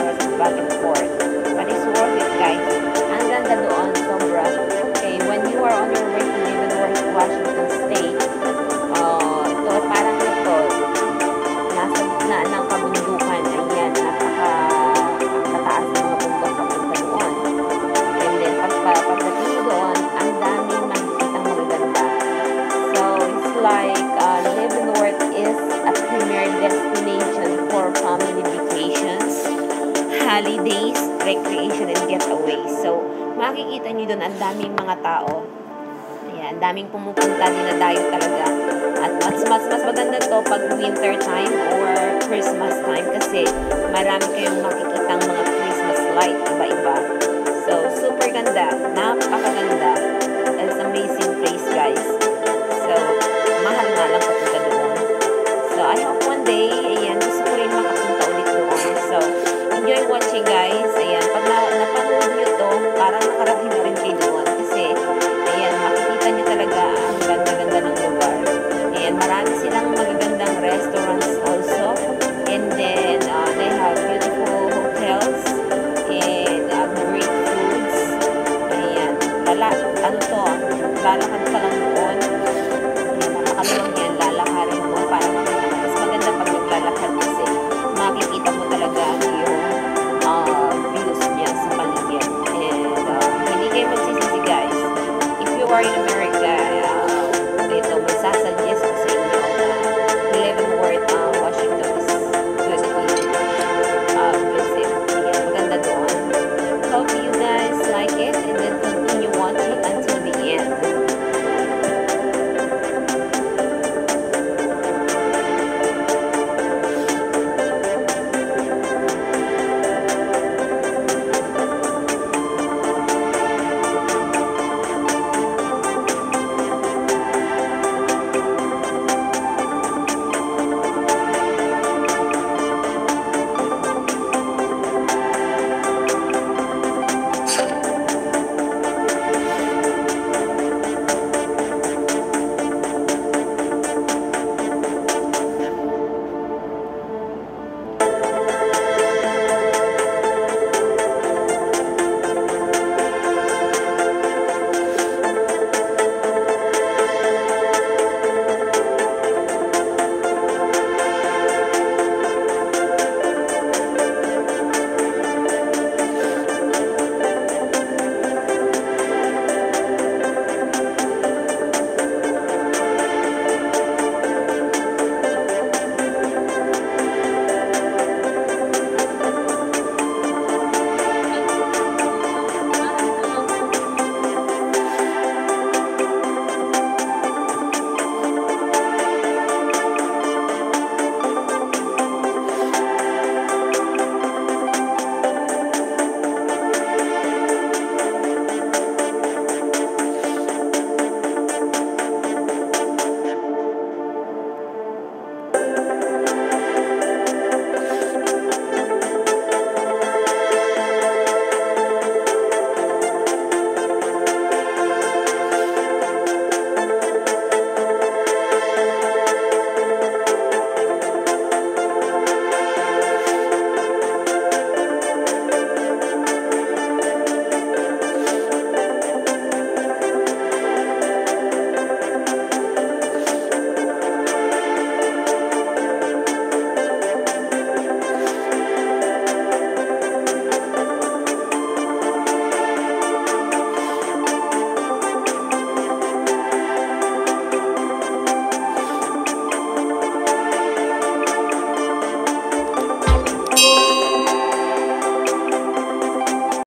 hours back and forth. But it's worth it, guys. Ang ganda doon, sobra. Okay, when you are on your way to Leavenworth, Washington State, ito, parang ito, nasa gitna ng kabundukan. Ayan, napaka-kataas ng mga bundok papunta doon. And then, pagdating doon, ang daming makikitang magaganda. So, it's like, Leavenworth is a premier destination for family vacations, holidays, recreation, and getaway. So, makikita nyo doon ang daming mga tao. Ayan, daming pumupunta, dinadayo talaga. At mas maganda to pag winter time or Christmas time kasi marami kayong makikitang mga Christmas light, iba-iba. So, super ganda. Napakaganda. It's amazing place, guys.